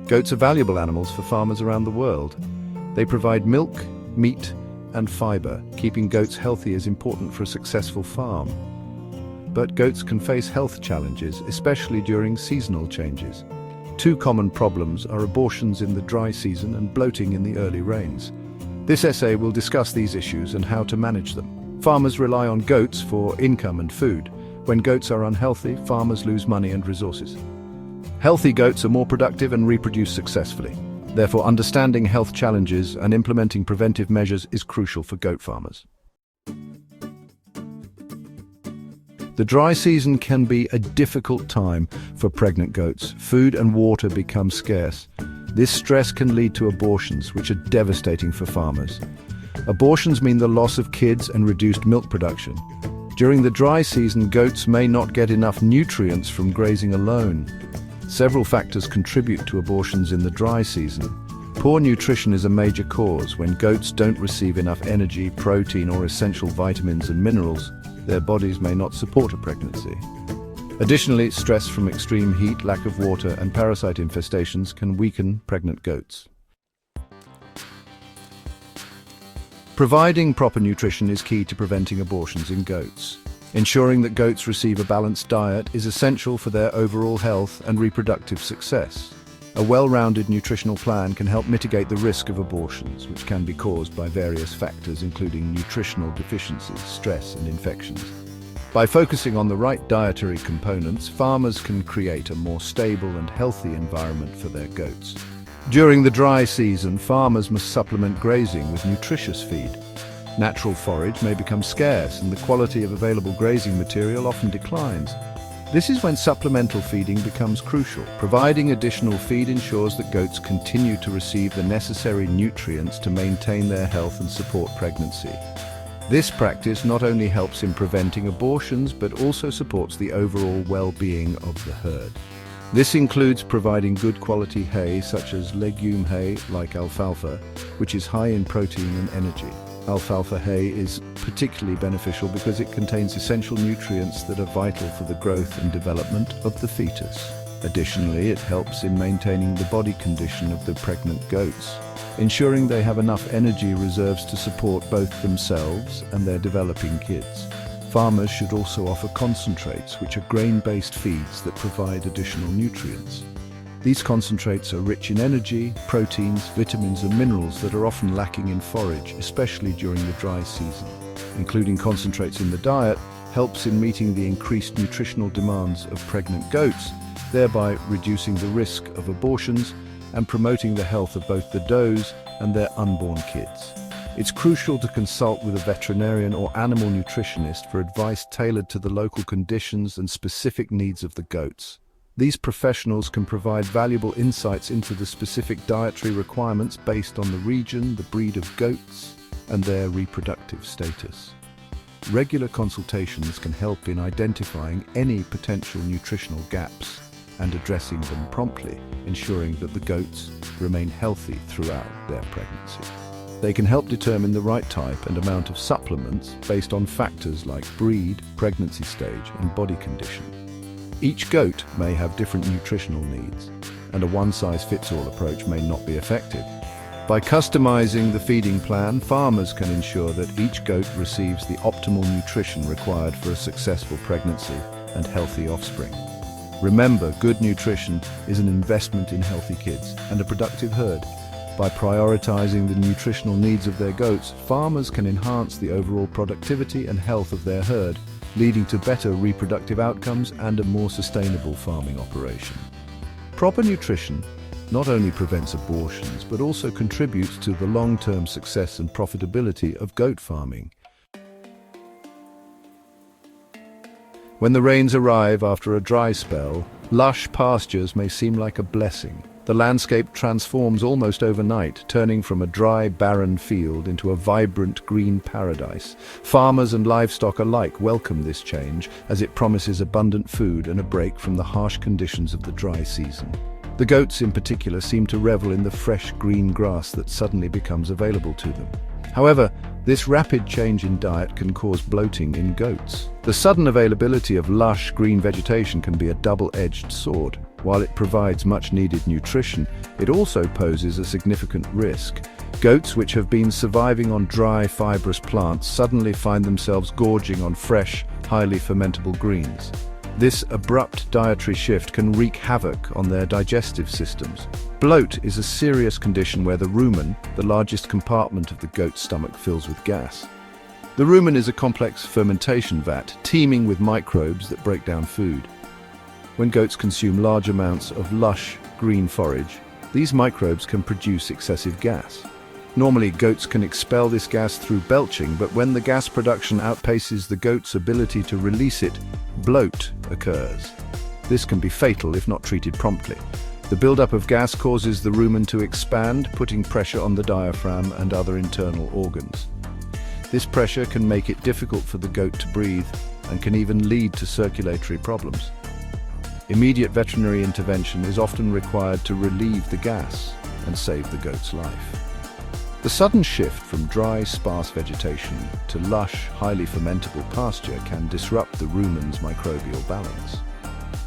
Goats are valuable animals for farmers around the world. They provide milk, meat, and fiber. Keeping goats healthy is important for a successful farm. But goats can face health challenges, especially during seasonal changes. Two common problems are abortions in the dry season and bloating in the early rains. This essay will discuss these issues and how to manage them. Farmers rely on goats for income and food. When goats are unhealthy, farmers lose money and resources. Healthy goats are more productive and reproduce successfully. Therefore, understanding health challenges and implementing preventive measures is crucial for goat farmers. The dry season can be a difficult time for pregnant goats. Food and water become scarce. This stress can lead to abortions, which are devastating for farmers. Abortions mean the loss of kids and reduced milk production. During the dry season, goats may not get enough nutrients from grazing alone. Several factors contribute to abortions in the dry season. Poor nutrition is a major cause. When goats don't receive enough energy, protein, or essential vitamins and minerals, their bodies may not support a pregnancy. Additionally, stress from extreme heat, lack of water, and parasite infestations can weaken pregnant goats. Providing proper nutrition is key to preventing abortions in goats. Ensuring that goats receive a balanced diet is essential for their overall health and reproductive success. A well-rounded nutritional plan can help mitigate the risk of abortions, which can be caused by various factors including nutritional deficiencies, stress, and infections. By focusing on the right dietary components, farmers can create a more stable and healthy environment for their goats. During the dry season, farmers must supplement grazing with nutritious feed. Natural forage may become scarce and the quality of available grazing material often declines. This is when supplemental feeding becomes crucial. Providing additional feed ensures that goats continue to receive the necessary nutrients to maintain their health and support pregnancy. This practice not only helps in preventing abortions, but also supports the overall well-being of the herd. This includes providing good quality hay, such as legume hay like alfalfa, which is high in protein and energy. Alfalfa hay is particularly beneficial because it contains essential nutrients that are vital for the growth and development of the fetus. Additionally, it helps in maintaining the body condition of the pregnant goats, ensuring they have enough energy reserves to support both themselves and their developing kids. Farmers should also offer concentrates, which are grain-based feeds that provide additional nutrients. These concentrates are rich in energy, proteins, vitamins, and minerals that are often lacking in forage, especially during the dry season. Including concentrates in the diet helps in meeting the increased nutritional demands of pregnant goats, thereby reducing the risk of abortions and promoting the health of both the does and their unborn kids. It's crucial to consult with a veterinarian or animal nutritionist for advice tailored to the local conditions and specific needs of the goats. These professionals can provide valuable insights into the specific dietary requirements based on the region, the breed of goats, and their reproductive status. Regular consultations can help in identifying any potential nutritional gaps and addressing them promptly, ensuring that the goats remain healthy throughout their pregnancy. They can help determine the right type and amount of supplements based on factors like breed, pregnancy stage, and body condition. Each goat may have different nutritional needs, and a one-size-fits-all approach may not be effective. By customizing the feeding plan, farmers can ensure that each goat receives the optimal nutrition required for a successful pregnancy and healthy offspring. Remember, good nutrition is an investment in healthy kids and a productive herd. By prioritizing the nutritional needs of their goats, farmers can enhance the overall productivity and health of their herd, leading to better reproductive outcomes and a more sustainable farming operation. Proper nutrition not only prevents abortions, but also contributes to the long-term success and profitability of goat farming. When the rains arrive after a dry spell, lush pastures may seem like a blessing. The landscape transforms almost overnight, turning from a dry, barren field into a vibrant green paradise. Farmers and livestock alike welcome this change, as it promises abundant food and a break from the harsh conditions of the dry season. The goats in particular seem to revel in the fresh green grass that suddenly becomes available to them. However, this rapid change in diet can cause bloating in goats. The sudden availability of lush green vegetation can be a double-edged sword. While it provides much-needed nutrition, it also poses a significant risk. Goats which have been surviving on dry, fibrous plants suddenly find themselves gorging on fresh, highly fermentable greens. This abrupt dietary shift can wreak havoc on their digestive systems. Bloat is a serious condition where the rumen, the largest compartment of the goat's stomach, fills with gas. The rumen is a complex fermentation vat, teeming with microbes that break down food. When goats consume large amounts of lush, green forage, these microbes can produce excessive gas. Normally, goats can expel this gas through belching, but when the gas production outpaces the goat's ability to release it, bloat occurs. This can be fatal if not treated promptly. The buildup of gas causes the rumen to expand, putting pressure on the diaphragm and other internal organs. This pressure can make it difficult for the goat to breathe and can even lead to circulatory problems. Immediate veterinary intervention is often required to relieve the gas and save the goat's life. The sudden shift from dry, sparse vegetation to lush, highly fermentable pasture can disrupt the rumen's microbial balance.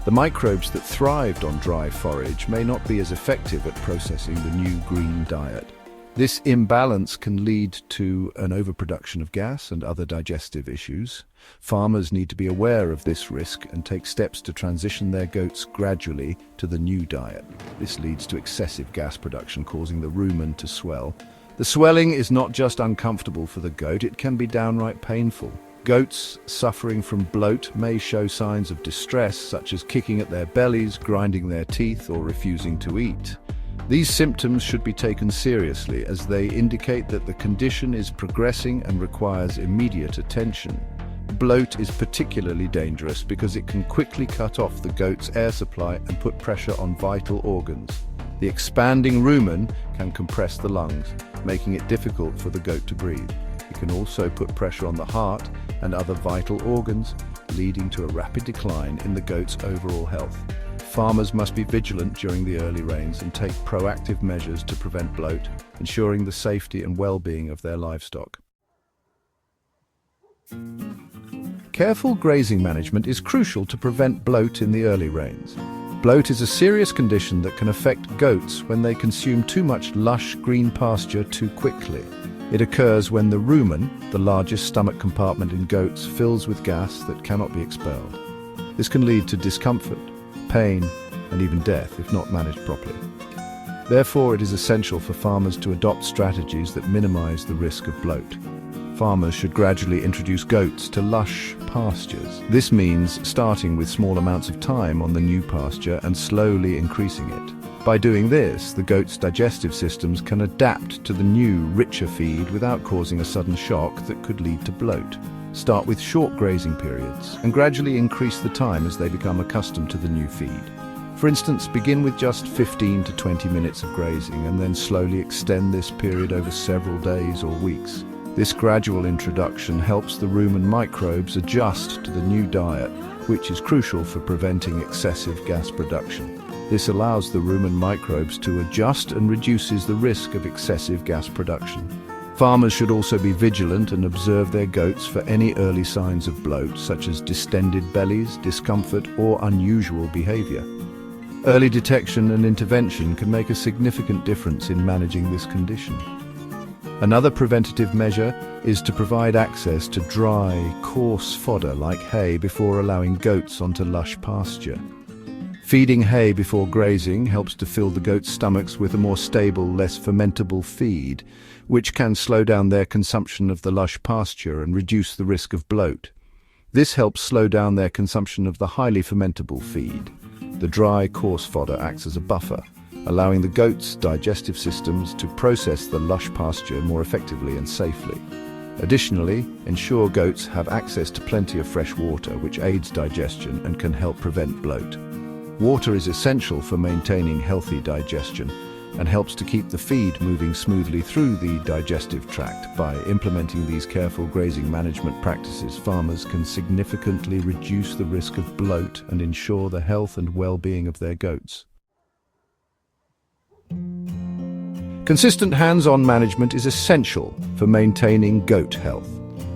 The microbes that thrived on dry forage may not be as effective at processing the new green diet. This imbalance can lead to an overproduction of gas and other digestive issues. Farmers need to be aware of this risk and take steps to transition their goats gradually to the new diet. This leads to excessive gas production, causing the rumen to swell. The swelling is not just uncomfortable for the goat, it can be downright painful. Goats suffering from bloat may show signs of distress, such as kicking at their bellies, grinding their teeth, or refusing to eat. These symptoms should be taken seriously, as they indicate that the condition is progressing and requires immediate attention. Bloat is particularly dangerous because it can quickly cut off the goat's air supply and put pressure on vital organs. The expanding rumen can compress the lungs, making it difficult for the goat to breathe. It can also put pressure on the heart and other vital organs, leading to a rapid decline in the goat's overall health. Farmers must be vigilant during the early rains and take proactive measures to prevent bloat, ensuring the safety and well-being of their livestock. Careful grazing management is crucial to prevent bloat in the early rains. Bloat is a serious condition that can affect goats when they consume too much lush green pasture too quickly. It occurs when the rumen, the largest stomach compartment in goats, fills with gas that cannot be expelled. This can lead to discomfort, pain, and even death if not managed properly. Therefore, it is essential for farmers to adopt strategies that minimize the risk of bloat. Farmers should gradually introduce goats to lush pastures. This means starting with small amounts of time on the new pasture and slowly increasing it. By doing this, the goat's digestive systems can adapt to the new, richer feed without causing a sudden shock that could lead to bloat. Start with short grazing periods and gradually increase the time as they become accustomed to the new feed. For instance, begin with just 15 to 20 minutes of grazing and then slowly extend this period over several days or weeks. This gradual introduction helps the rumen microbes adjust to the new diet, which is crucial for preventing excessive gas production. This allows the rumen microbes to adjust and reduces the risk of excessive gas production. Farmers should also be vigilant and observe their goats for any early signs of bloat, such as distended bellies, discomfort, or unusual behavior. Early detection and intervention can make a significant difference in managing this condition. Another preventative measure is to provide access to dry, coarse fodder like hay before allowing goats onto lush pasture. Feeding hay before grazing helps to fill the goats' stomachs with a more stable, less fermentable feed, which can slow down their consumption of the lush pasture and reduce the risk of bloat. This helps slow down their consumption of the highly fermentable feed. The dry, coarse fodder acts as a buffer, allowing the goats' digestive systems to process the lush pasture more effectively and safely. Additionally, ensure goats have access to plenty of fresh water, which aids digestion and can help prevent bloat. Water is essential for maintaining healthy digestion and helps to keep the feed moving smoothly through the digestive tract. By implementing these careful grazing management practices, farmers can significantly reduce the risk of bloat and ensure the health and well-being of their goats. Consistent hands-on management is essential for maintaining goat health.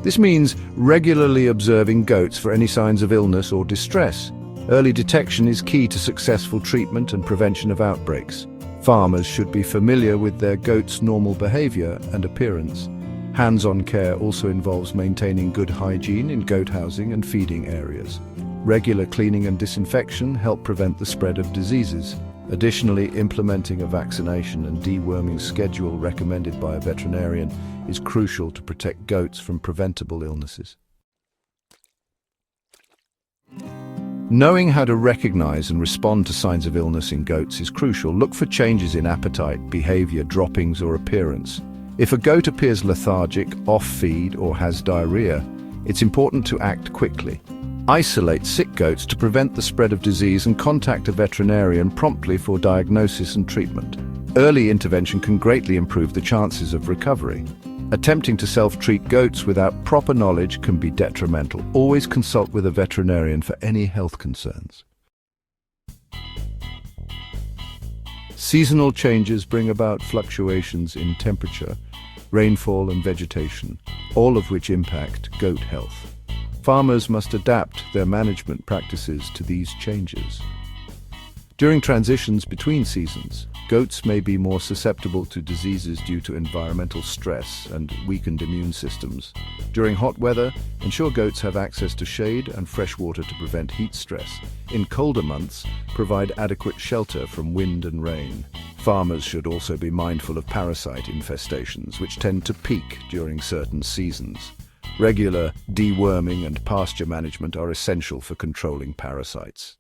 This means regularly observing goats for any signs of illness or distress. Early detection is key to successful treatment and prevention of outbreaks. Farmers should be familiar with their goats' normal behavior and appearance. Hands-on care also involves maintaining good hygiene in goat housing and feeding areas. Regular cleaning and disinfection help prevent the spread of diseases. Additionally, implementing a vaccination and deworming schedule recommended by a veterinarian is crucial to protect goats from preventable illnesses. Knowing how to recognize and respond to signs of illness in goats is crucial. Look for changes in appetite, behavior, droppings, or appearance. If a goat appears lethargic, off-feed, or has diarrhea, it's important to act quickly. Isolate sick goats to prevent the spread of disease and contact a veterinarian promptly for diagnosis and treatment. Early intervention can greatly improve the chances of recovery. Attempting to self-treat goats without proper knowledge can be detrimental. Always consult with a veterinarian for any health concerns. Seasonal changes bring about fluctuations in temperature, rainfall and vegetation, all of which impact goat health. Farmers must adapt their management practices to these changes. During transitions between seasons, goats may be more susceptible to diseases due to environmental stress and weakened immune systems. During hot weather, ensure goats have access to shade and fresh water to prevent heat stress. In colder months, provide adequate shelter from wind and rain. Farmers should also be mindful of parasite infestations, which tend to peak during certain seasons. Regular deworming and pasture management are essential for controlling parasites.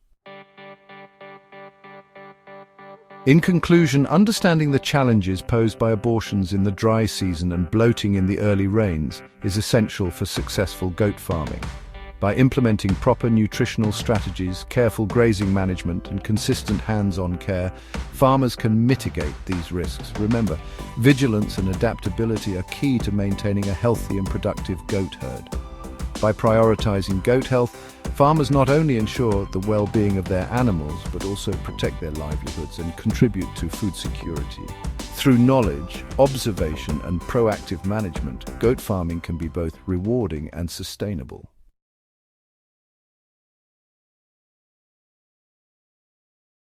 In conclusion, understanding the challenges posed by abortions in the dry season and bloating in the early rains is essential for successful goat farming. By implementing proper nutritional strategies, careful grazing management, and consistent hands-on care, farmers can mitigate these risks. Remember, vigilance and adaptability are key to maintaining a healthy and productive goat herd. By prioritizing goat health, farmers not only ensure the well-being of their animals, but also protect their livelihoods and contribute to food security. Through knowledge, observation, and proactive management, goat farming can be both rewarding and sustainable.